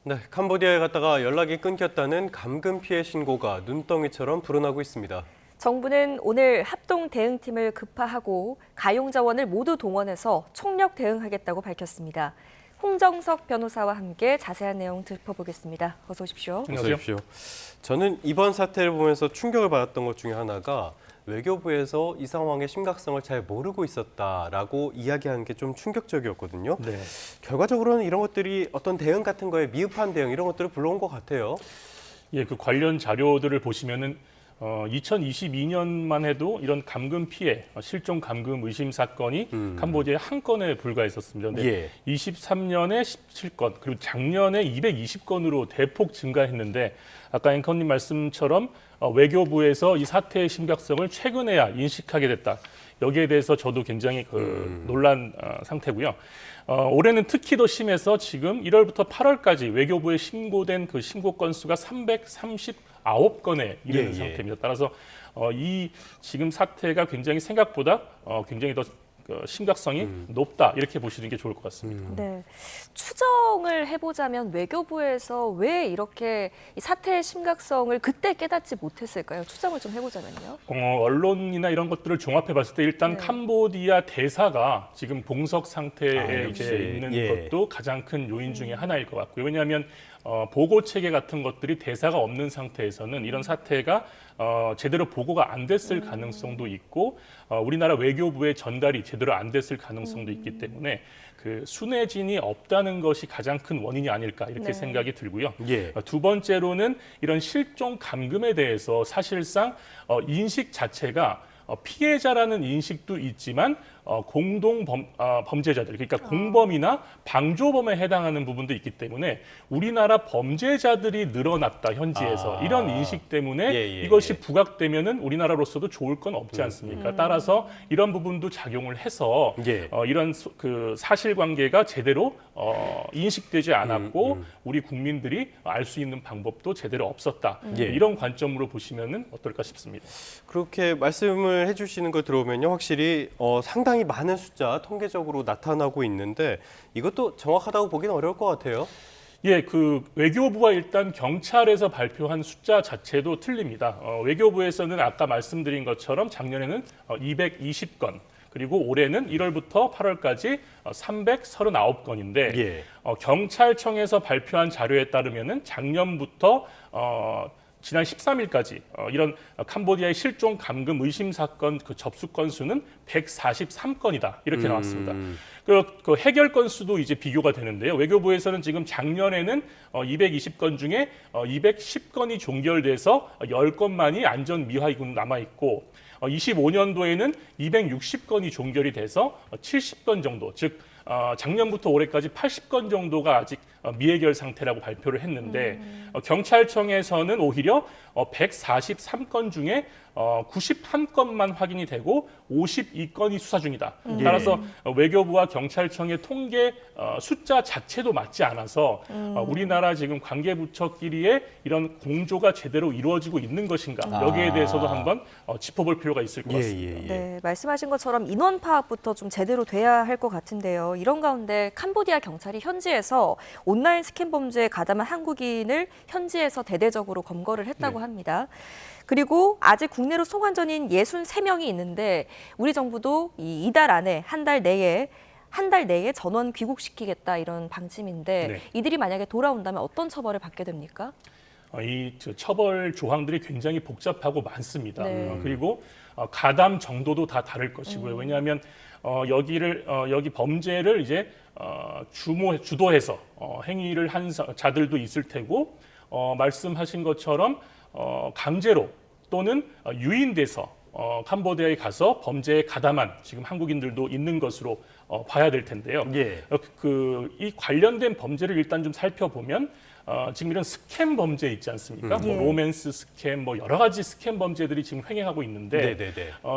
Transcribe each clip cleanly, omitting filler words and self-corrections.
네, 캄보디아에 갔다가 연락이 끊겼다는 감금 피해 신고가 눈덩이처럼 불어나고 있습니다. 정부는 오늘 합동 대응팀을 급파하고 가용 자원을 모두 동원해서 총력 대응하겠다고 밝혔습니다. 홍정석 변호사와 함께 자세한 내용 짚어보겠습니다. 어서 오십시오. 어서 오십시오. 저는 이번 사태를 보면서 충격을 받았던 것 중에 하나가 외교부에서 이 상황의 심각성을 잘 모르고 있었다라고 이야기하는 게 좀 충격적이었거든요. 네. 결과적으로는 이런 것들이 어떤 대응 같은 거에 미흡한 대응 이런 것들을 불러온 것 같아요. 예, 그 관련 자료들을 보시면은 2022년만 해도 이런 감금 피해, 실종 감금 의심 사건이 캄보디아에 한 건에 불과했었습니다. 근데 23년에 17건, 그리고 작년에 220건으로 대폭 증가했는데 아까 앵커님 말씀처럼 외교부에서 이 사태의 심각성을 최근에야 인식하게 됐다. 여기에 대해서 저도 굉장히 놀란 상태고요. 올해는 특히 더 심해서 지금 1월부터 8월까지 외교부에 신고된 그 신고 건수가 339건에 이르는 상태입니다. 따라서 이 지금 사태가 굉장히 생각보다 굉장히 더 심각성이 높다 이렇게 보시는 게 좋을 것 같습니다. 네, 추정을 해보자면 외교부에서 왜 이렇게 이 사태의 심각성을 그때 깨닫지 못했을까요? 추정을 좀 해보자면요. 언론이나 이런 것들을 종합해봤을 때 일단 캄보디아 대사가 지금 봉석 상태에 이제 있는 것도 가장 큰 요인 중에 하나일 것 같고요. 왜냐하면 보고 체계 같은 것들이 대사가 없는 상태에서는 이런 사태가 제대로 보고가 안 됐을 가능성도 있고 우리나라 외교부의 전달이 제대로 안 됐을 가능성도 있기 때문에 그 순회진이 없다는 것이 가장 큰 원인이 아닐까 이렇게 생각이 들고요. 두 번째로는 이런 실종 감금에 대해서 사실상 인식 자체가 피해자라는 인식도 있지만 공동 범죄자들, 그러니까 공범이나 방조범에 해당하는 부분도 있기 때문에 우리나라 범죄자들이 늘어났다 현지에서 이런 인식 때문에 이것이 부각되면은 우리나라로서도 좋을 건 없지 않습니까? 따라서 이런 부분도 작용을 해서 이런 그 사실관계가 제대로 인식되지 않았고 우리 국민들이 알 수 있는 방법도 제대로 없었다. 이런 관점으로 보시면은 어떨까 싶습니다. 그렇게 말씀을 해주시는 걸 들어보면요, 확실히 상당히 많은 숫자 통계적으로 나타나고 있는데 이것도 정확하다고 보기는 어려울 것 같아요. 예, 그 외교부와 일단 경찰에서 발표한 숫자 자체도 틀립니다. 외교부에서는 아까 말씀드린 것처럼 작년에는 220건, 그리고 올해는 1월부터 8월까지 339건인데 경찰청에서 발표한 자료에 따르면은 작년부터 지난 13일까지 이런 캄보디아의 실종 감금 의심 사건 그 접수 건수는 143건이다 이렇게 나왔습니다. 그 해결 건수도 이제 비교가 되는데요. 외교부에서는 지금 작년에는 220건 중에 210건이 종결돼서 10건만이 안전 미화이군 남아 있고 25년도에는 260건이 종결이 돼서 70건 정도, 즉 작년부터 올해까지 80건 정도가 아직 미해결 상태라고 발표를 했는데 경찰청에서는 오히려 143건 중에 91건만 확인이 되고 52건이 수사 중이다. 따라서 외교부와 경찰청의 통계 숫자 자체도 맞지 않아서 우리나라 지금 관계부처끼리의 이런 공조가 제대로 이루어지고 있는 것인가 여기에 대해서도 한번 짚어볼 필요가 있을 것 같습니다. 네, 말씀하신 것처럼 인원 파악부터 좀 제대로 돼야 할 것 같은데요. 이런 가운데 캄보디아 경찰이 현지에서 온라인 스캔 범죄에 가담한 한국인을 현지에서 대대적으로 검거를 했다고 합니다. 그리고 아직 국내로 송환 전인 63명이 있는데 우리 정부도 이달 안에 한 달 내에 전원 귀국시키겠다 이런 방침인데 이들이 만약에 돌아온다면 어떤 처벌을 받게 됩니까? 이 처벌 조항들이 굉장히 복잡하고 많습니다. 그리고 가담 정도도 다 다를 것이고요. 왜냐하면 여기 범죄를 이제 주도해서 행위를 한 자들도 있을 테고 말씀하신 것처럼 강제로 또는 유인돼서 캄보디아에 가서 범죄에 가담한 지금 한국인들도 있는 것으로 봐야 될 텐데요. 이 관련된 범죄를 일단 좀 살펴보면 지금 이런 스캠 범죄 있지 않습니까? 뭐 로맨스 스캠, 뭐 여러 가지 스캠 범죄들이 지금 횡행하고 있는데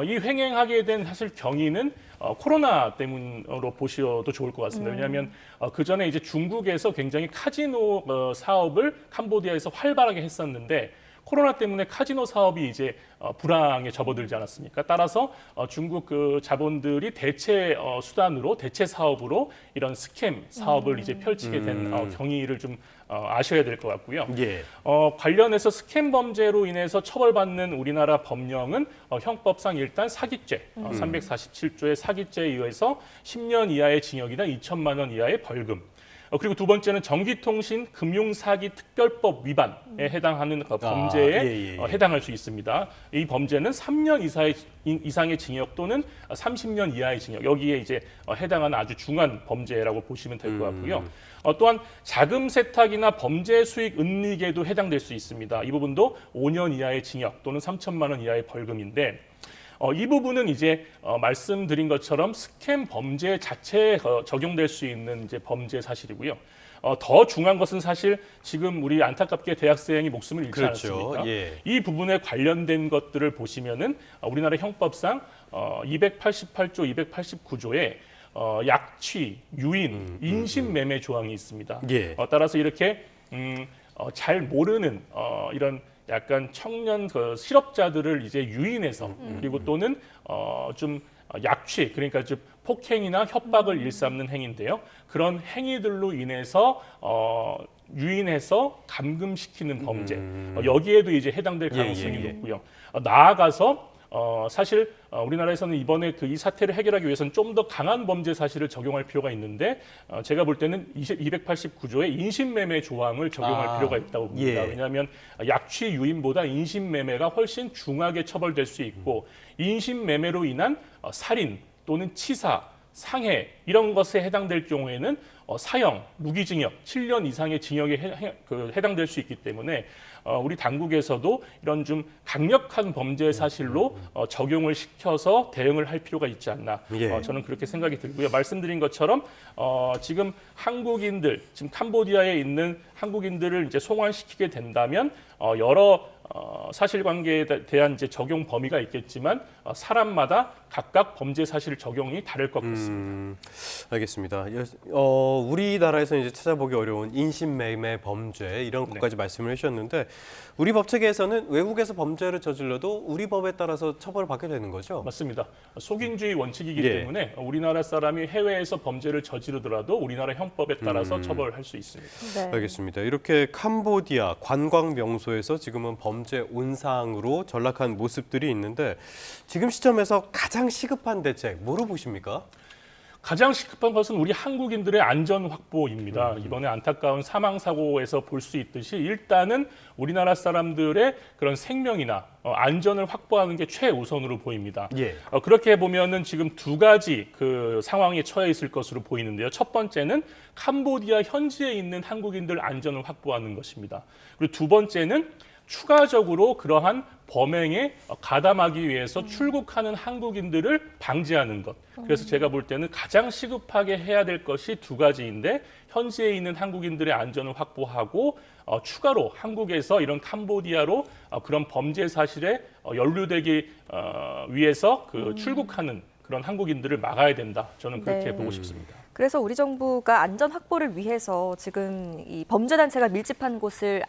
이 횡행하게 된 사실 경위는 코로나 때문으로 보셔도 좋을 것 같습니다. 왜냐하면 그 전에 이제 중국에서 굉장히 카지노 사업을 캄보디아에서 활발하게 했었는데 코로나 때문에 카지노 사업이 이제 불황에 접어들지 않았습니까? 따라서 중국 그 자본들이 대체 수단으로 대체 사업으로 이런 스캠 사업을 이제 펼치게 된 경위를 좀 아셔야 될 것 같고요. 예. 관련해서 스캠 범죄로 인해서 처벌받는 우리나라 법령은 형법상 일단 사기죄, 347조의 사기죄에 의해서 10년 이하의 징역이나 2천만 원 이하의 벌금. 그리고 두 번째는 전기통신 금융사기 특별법 위반에 해당하는 범죄에 해당할 수 있습니다. 이 범죄는 3년 이상의 징역 또는 30년 이하의 징역, 여기에 이제 해당하는 아주 중한 범죄라고 보시면 될 것 같고요. 또한 자금 세탁이나 범죄 수익 은닉에도 해당될 수 있습니다. 이 부분도 5년 이하의 징역 또는 3천만 원 이하의 벌금인데, 이 부분은 이제 말씀드린 것처럼 스캠 범죄 자체에 적용될 수 있는 이제 범죄 사실이고요. 더 중요한 것은 사실 지금 우리 안타깝게 대학생이 목숨을 잃지 않았습니까? 예. 이 부분에 관련된 것들을 보시면은 우리나라 형법상 288조, 289조에 약취, 유인, 인신매매 조항이 있습니다. 예. 따라서 이렇게 잘 모르는 이런 약간 청년 실업자들을 이제 유인해서 그리고 또는 좀 약취, 그러니까 좀 폭행이나 협박을 일삼는 행위인데요. 그런 행위들로 인해서 유인해서 감금시키는 범죄, 여기에도 이제 해당될 가능성이 높고요. 나아가서 사실 우리나라에서는 이번에 이 사태를 해결하기 위해서는 좀 더 강한 범죄 사실을 적용할 필요가 있는데, 제가 볼 때는 289조의 인신매매 조항을 적용할 필요가 있다고 봅니다. 왜냐하면 약취 유인보다 인신매매가 훨씬 중하게 처벌될 수 있고, 인신매매로 인한 살인 또는 치사, 상해 이런 것에 해당될 경우에는 사형, 무기징역, 7년 이상의 징역에 해당될 수 있기 때문에 우리 당국에서도 이런 좀 강력한 범죄 사실로 적용을 시켜서 대응을 할 필요가 있지 않나, 저는 그렇게 생각이 들고요. 말씀드린 것처럼 지금 한국인들, 지금 캄보디아에 있는 한국인들을 이제 송환시키게 된다면 여러 사실관계에 대한 이제 적용 범위가 있겠지만 사람마다 각각 범죄 사실 적용이 다를 것 같습니다. 알겠습니다. 우리나라에서 이제 찾아보기 어려운 인신매매 범죄 이런 것까지 말씀을 해주셨는데, 우리 법 체계에서는 외국에서 범죄를 저질러도 우리 법에 따라서 처벌을 받게 되는 거죠? 맞습니다. 속인주의 원칙이기 때문에 우리나라 사람이 해외에서 범죄를 저지르더라도 우리나라 형법에 따라서 처벌할 수 있습니다. 네. 알겠습니다. 이렇게 캄보디아 관광 명소에서 지금은 범죄 온상으로 전락한 모습들이 있는데, 지금 시점에서 가장 시급한 대책 뭐로 보십니까? 가장 시급한 것은 우리 한국인들의 안전 확보입니다. 이번에 안타까운 사망 사고에서 볼 수 있듯이 일단은 우리나라 사람들의 그런 생명이나 안전을 확보하는 게 최우선으로 보입니다. 그렇게 보면은 지금 두 가지 그 상황에 처해 있을 것으로 보이는데요. 첫 번째는 캄보디아 현지에 있는 한국인들 안전을 확보하는 것입니다. 그리고 두 번째는 추가적으로 그러한 범행에 가담하기 위해서 출국하는 한국인들을 방지하는 것. 그래서 제가 볼 때는 가장 시급하게 해야 될 것이 두 가지인데, 현지에 있는 한국인들의 안전을 확보하고 추가로 한국에서 이런 캄보디아로 그런 범죄 사실에 연루되기 위해서 출국하는 그런 한국인들을 막아야 된다. 저는 그렇게 보고 싶습니다. 그래서 우리 정부가 안전 확보를 위해서 지금 이 범죄 단체가 밀집한 곳을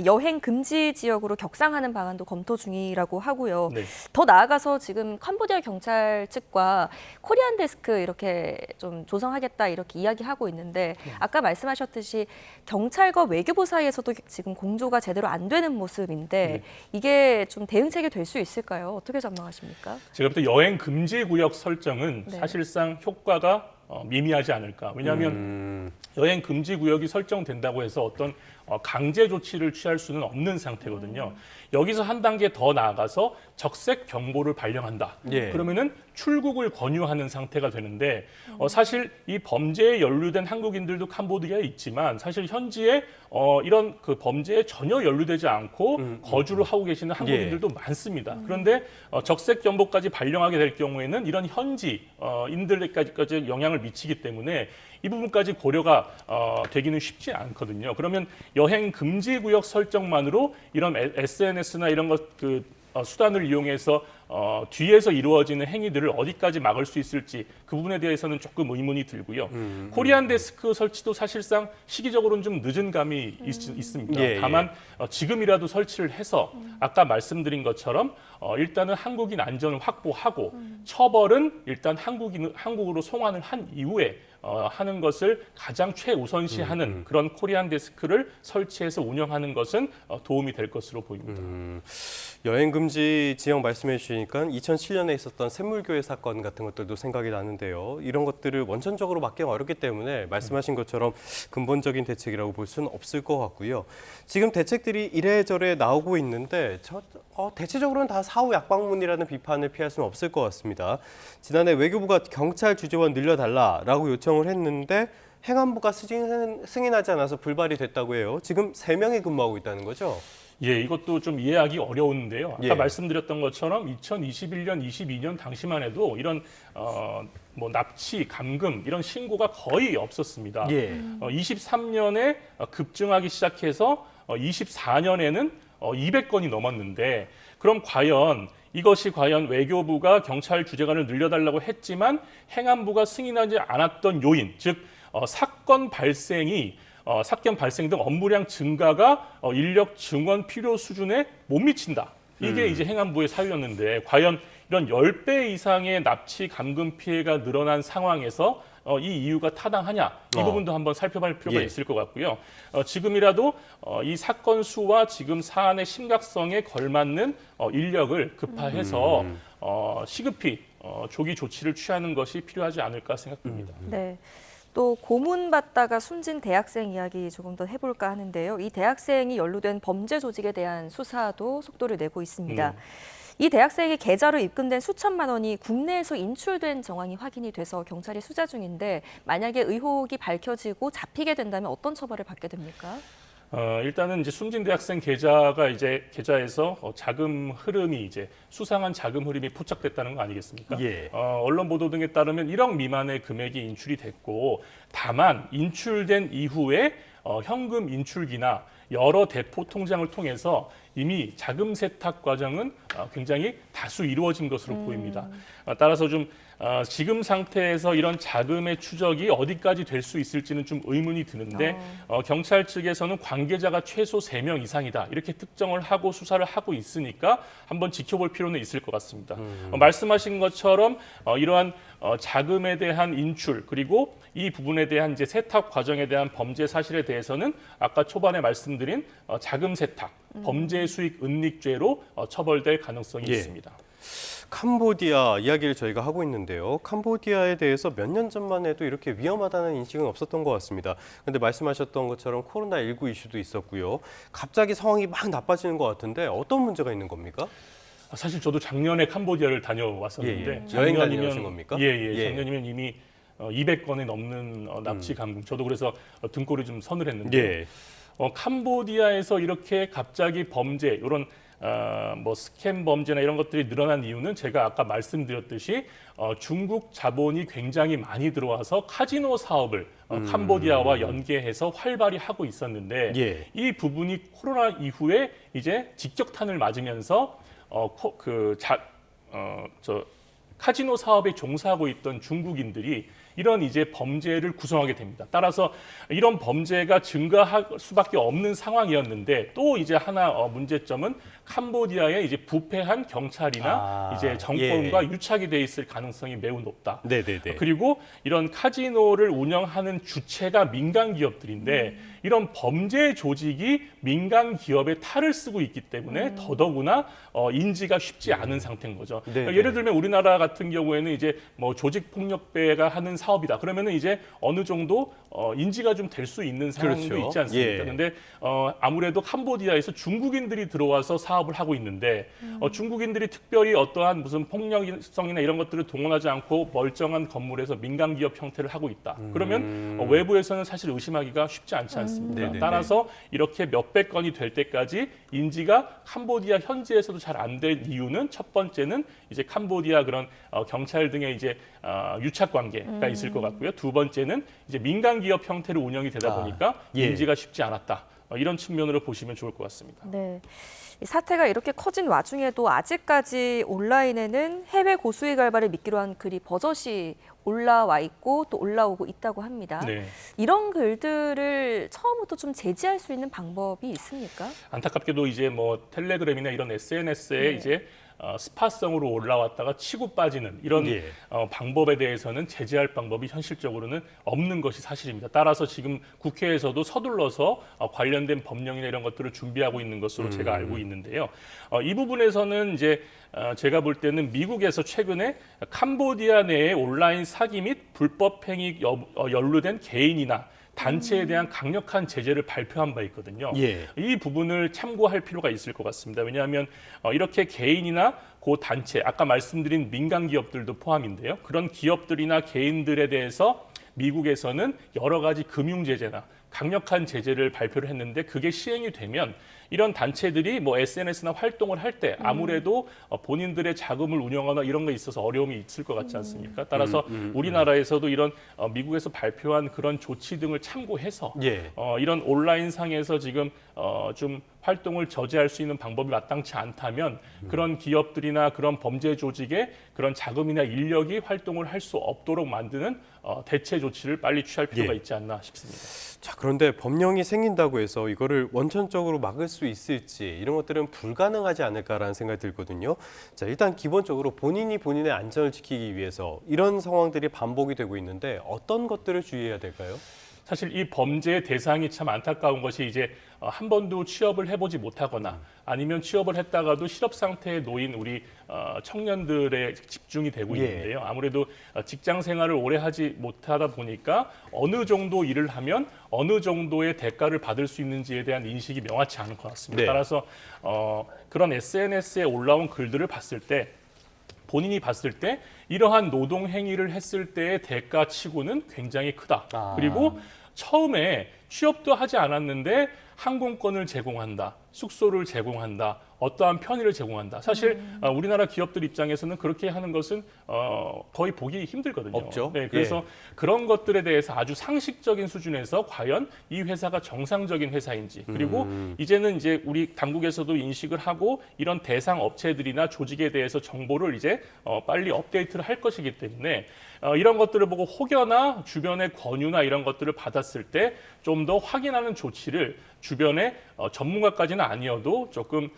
여행 금지 지역으로 격상하는 방안도 검토 중이라고 하고요. 더 나아가서 지금 캄보디아 경찰 측과 코리안 데스크 이렇게 좀 조성하겠다 이렇게 이야기하고 있는데, 아까 말씀하셨듯이 경찰과 외교부 사이에서도 지금 공조가 제대로 안 되는 모습인데 이게 좀 대응책이 될 수 있을까요? 어떻게 전망하십니까? 제가 볼 때 여행 금지 구역 설정은 사실상 효과가 미미하지 않을까. 왜냐하면 여행 금지 구역이 설정된다고 해서 어떤 강제 조치를 취할 수는 없는 상태거든요. 여기서 한 단계 더 나아가서 적색 경보를 발령한다. 그러면은 출국을 권유하는 상태가 되는데, 사실 이 범죄에 연루된 한국인들도 캄보디아에 있지만 사실 현지에 이런 그 범죄에 전혀 연루되지 않고 거주를 하고 계시는 한국인들도 많습니다. 그런데 적색 경보까지 발령하게 될 경우에는 이런 현지인들까지 영향을 미치기 때문에 이 부분까지 고려가 되기는 쉽지 않거든요. 그러면 여행 금지 구역 설정만으로 이런 SNS나 이런 것 수단을 이용해서 뒤에서 이루어지는 행위들을 어디까지 막을 수 있을지 그 부분에 대해서는 조금 의문이 들고요. 코리안 데스크 설치도 사실상 시기적으로는 좀 늦은 감이 있습니다. 예, 다만 지금이라도 설치를 해서 아까 말씀드린 것처럼 일단은 한국인 안전을 확보하고 처벌은 일단 한국으로 송환을 한 이후에 하는 것을 가장 최우선시하는 그런 코리안 데스크를 설치해서 운영하는 것은 도움이 될 것으로 보입니다. 여행 금지 지역 말씀해 주시니까 2007년에 있었던 샘물교회 사건 같은 것들도 생각이 나는데요. 이런 것들을 원천적으로 막기가 어렵기 때문에 말씀하신 것처럼 근본적인 대책이라고 볼 수는 없을 것 같고요. 지금 대책들이 이래저래 나오고 있는데 대체적으로는 다 사후 약방문이라는 비판을 피할 수는 없을 것 같습니다. 지난해 외교부가 경찰 주재원 늘려달라라고 요청을 했는데 행안부가 승인하지 않아서 불발이 됐다고 해요. 지금 3명이 근무하고 있다는 거죠? 예, 이것도 좀 이해하기 어려운데요. 아까 예. 말씀드렸던 것처럼 2021년, 22년 당시만 해도 이런 납치, 감금 이런 신고가 거의 없었습니다. 예. 23년에 급증하기 시작해서 24년에는 200건이 넘었는데 그럼 이것이 과연 외교부가 경찰 주재관을 늘려달라고 했지만 행안부가 승인하지 않았던 요인, 즉 사건 발생 등 업무량 증가가 인력 증원 필요 수준에 못 미친다. 이게 이제 행안부의 사유였는데 과연 이런 10배 이상의 납치 감금 피해가 늘어난 상황에서 이 이유가 타당하냐? 이 부분도 한번 살펴볼 필요가 있을 것 같고요. 지금이라도 이 사건 수와 지금 사안의 심각성에 걸맞는 인력을 급파해서 시급히 조기 조치를 취하는 것이 필요하지 않을까 생각됩니다. 네. 또 고문받다가 숨진 대학생 이야기 조금 더 해볼까 하는데요. 이 대학생이 연루된 범죄 조직에 대한 수사도 속도를 내고 있습니다. 이 대학생의 계좌로 입금된 수천만 원이 국내에서 인출된 정황이 확인이 돼서 경찰이 수사 중인데 만약에 의혹이 밝혀지고 잡히게 된다면 어떤 처벌을 받게 됩니까? 일단은 이제 숨진 대학생 계좌에서 자금 흐름이 수상한 자금 흐름이 포착됐다는 거 아니겠습니까? 예. 언론 보도 등에 따르면 1억 미만의 금액이 인출이 됐고 다만 인출된 이후에 현금 인출기나 여러 대포 통장을 통해서 이미 자금 세탁 과정은 굉장히 다수 이루어진 것으로 보입니다. 따라서 좀 지금 상태에서 이런 자금의 추적이 어디까지 될 수 있을지는 좀 의문이 드는데 경찰 측에서는 관계자가 최소 3명 이상이다 이렇게 특정을 하고 수사를 하고 있으니까 한번 지켜볼 필요는 있을 것 같습니다. 말씀하신 것처럼 이러한 자금에 대한 인출 그리고 이 부분에 대한 세탁 과정에 대한 범죄 사실에 대해서는 아까 초반에 말씀드린 자금 세탁, 범죄 수익 은닉죄로 처벌될 가능성이 있습니다. 캄보디아 이야기를 저희가 하고 있는데요. 캄보디아에 대해서 몇 년 전만 해도 이렇게 위험하다는 인식은 없었던 것 같습니다. 그런데 말씀하셨던 것처럼 코로나19 이슈도 있었고요. 갑자기 상황이 막 나빠지는 것 같은데 어떤 문제가 있는 겁니까? 사실 저도 작년에 캄보디아를 다녀왔었는데 여행 다녀오신 겁니까? 작년이면 이미 200건이 넘는 납치 감금. 저도 그래서 등골이 좀 서늘했는데 캄보디아에서 이렇게 갑자기 범죄 이런 스캠 범죄나 이런 것들이 늘어난 이유는 제가 아까 말씀드렸듯이 중국 자본이 굉장히 많이 들어와서 카지노 사업을 캄보디아와 연계해서 활발히 하고 있었는데 이 부분이 코로나 이후에 이제 직격탄을 맞으면서 카지노 사업에 종사하고 있던 중국인들이 이런 범죄를 구성하게 됩니다. 따라서 이런 범죄가 증가할 수밖에 없는 상황이었는데 또 하나 문제점은 캄보디아에 부패한 경찰이나 정권과 유착이 돼 있을 가능성이 매우 높다. 그리고 이런 카지노를 운영하는 주체가 민간 기업들인데 이런 범죄 조직이 민간 기업의 탈을 쓰고 있기 때문에 더더구나 인지가 쉽지 않은 상태인 거죠. 예를 들면 우리나라 같은 경우에는 조직 폭력배가 하는 사업이다. 그러면은 어느 정도 인지가 좀 될 수 있는 상황도 있지 않습니까? 그런데 아무래도 캄보디아에서 중국인들이 들어와서 사업을 하고 있는데 중국인들이 특별히 어떠한 무슨 폭력성이나 이런 것들을 동원하지 않고 멀쩡한 건물에서 민간 기업 형태를 하고 있다. 그러면 외부에서는 사실 의심하기가 쉽지 않지 않습니까? 따라서 이렇게 몇백 건이 될 때까지 인지가 캄보디아 현지에서도 잘 안 될 이유는 첫 번째는 캄보디아 그런 경찰 등의 유착 관계가 있을 것 같고요. 두 번째는 민간 기업 형태로 운영이 되다 보니까 인지가 쉽지 않았다. 이런 측면으로 보시면 좋을 것 같습니다. 네. 이 사태가 이렇게 커진 와중에도 아직까지 온라인에는 해외 고수익 알바를 미끼로 한 글이 버젓이 올라와 있고 또 올라오고 있다고 합니다. 네. 이런 글들을 처음부터 좀 제지할 수 있는 방법이 있습니까? 안타깝게도 이제 뭐 텔레그램이나 이런 SNS에 이제 스파성으로 올라왔다가 치고 빠지는 이런 방법에 대해서는 제재할 방법이 현실적으로는 없는 것이 사실입니다. 따라서 지금 국회에서도 서둘러서 관련된 법령이나 이런 것들을 준비하고 있는 것으로 제가 알고 있는데요. 이 부분에서는 이제 제가 볼 때는 미국에서 최근에 캄보디아 내에 온라인 사기 및 불법 행위 연루된 개인이나 단체에 대한 강력한 제재를 발표한 바 있거든요. 이 부분을 참고할 필요가 있을 것 같습니다. 왜냐하면 이렇게 개인이나 그 단체, 아까 말씀드린 민간 기업들도 포함인데요. 그런 기업들이나 개인들에 대해서 미국에서는 여러 가지 금융 제재나 강력한 제재를 발표를 했는데 그게 시행이 되면 이런 단체들이 뭐 SNS나 활동을 할 때 아무래도 본인들의 자금을 운영하거나 이런 게 있어서 어려움이 있을 것 같지 않습니까? 따라서 우리나라에서도 이런 미국에서 발표한 그런 조치 등을 참고해서 이런 온라인 상에서 지금 좀 활동을 저지할 수 있는 방법이 마땅치 않다면 그런 기업들이나 그런 범죄 조직의 그런 자금이나 인력이 활동을 할 수 없도록 만드는 대체 조치를 빨리 취할 필요가 있지 않나 싶습니다. 자, 그런데 법령이 생긴다고 해서 이거를 원천적으로 막을 수 있을지 이런 것들은 불가능하지 않을까라는 생각이 들거든요. 자, 일단 기본적으로 본인이 본인의 안전을 지키기 위해서 이런 상황들이 반복이 되고 있는데 어떤 것들을 주의해야 될까요? 사실 이 범죄의 대상이 참 안타까운 것이 이제 한 번도 취업을 해보지 못하거나 아니면 취업을 했다가도 실업 상태에 놓인 우리 청년들의 집중이 되고 있는데요. 아무래도 직장 생활을 오래 하지 못하다 보니까 어느 정도 일을 하면 어느 정도의 대가를 받을 수 있는지에 대한 인식이 명확치 않은 것 같습니다. 따라서 그런 SNS에 올라온 글들을 봤을 때 본인이 봤을 때 이러한 노동 행위를 했을 때의 대가치고는 굉장히 크다. 그리고 처음에 취업도 하지 않았는데 항공권을 제공한다, 숙소를 제공한다, 어떠한 편의를 제공한다. 사실 우리나라 기업들 입장에서는 그렇게 하는 것은 거의 보기 힘들거든요. 없죠. 네, 그래서 그런 것들에 대해서 아주 상식적인 수준에서 과연 이 회사가 정상적인 회사인지 그리고 이제는 이제 우리 당국에서도 인식을 하고 이런 대상 업체들이나 조직에 대해서 정보를 이제 빨리 업데이트를 할 것이기 때문에 이런 것들을 보고 혹여나 주변의 권유나 이런 것들을 받았을 때 좀 더 확인하는 조치를 주변에 전문가까지는 아니어도 조금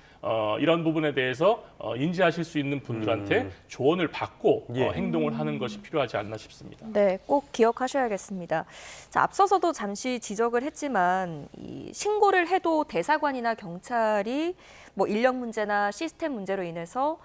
이런 부분에 대해서 인지하실 수 있는 분들한테 조언을 받고 행동을 하는 것이 필요하지 않나 싶습니다. 네, 꼭 기억하셔야겠습니다. 자, 앞서서도 잠시 지적을 했지만 이 신고를 해도 대사관이나 경찰이 뭐 인력 문제나 시스템 문제로 인해서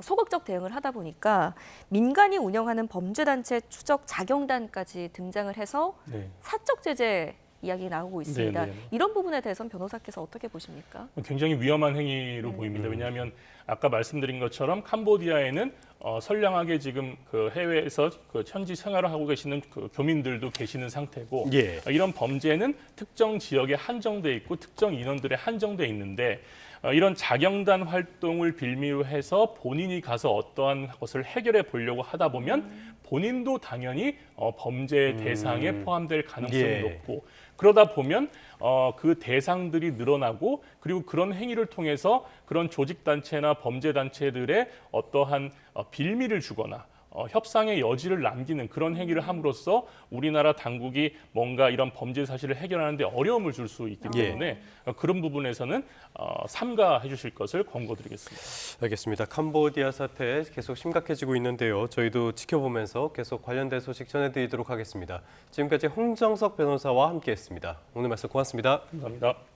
소극적 대응을 하다 보니까 민간이 운영하는 범죄단체 추적 자경단까지 등장을 해서 사적 제재 이야기 나오고 있습니다. 이런 부분에 대해서는 변호사께서 어떻게 보십니까? 굉장히 위험한 행위로 보입니다. 왜냐하면 아까 말씀드린 것처럼 캄보디아에는 선량하게 지금 그 해외에서 그 현지 생활을 하고 계시는 그 교민들도 계시는 상태고 이런 범죄는 특정 지역에 한정돼 있고 특정 인원들에 한정돼 있는데 이런 자경단 활동을 빌미로 해서 본인이 가서 어떠한 것을 해결해 보려고 하다 보면 본인도 당연히 범죄 대상에 포함될 가능성이 높고 그러다 보면 그 대상들이 늘어나고 그리고 그런 행위를 통해서 그런 조직단체나 범죄단체들의 어떠한 빌미를 주거나 협상의 여지를 남기는 그런 행위를 함으로써 우리나라 당국이 뭔가 이런 범죄 사실을 해결하는 데 어려움을 줄 수 있기 때문에 그런 부분에서는 삼가해 주실 것을 권고드리겠습니다. 알겠습니다. 캄보디아 사태 계속 심각해지고 있는데요. 저희도 지켜보면서 계속 관련된 소식 전해드리도록 하겠습니다. 지금까지 홍정석 변호사와 함께했습니다. 오늘 말씀 고맙습니다. 감사합니다.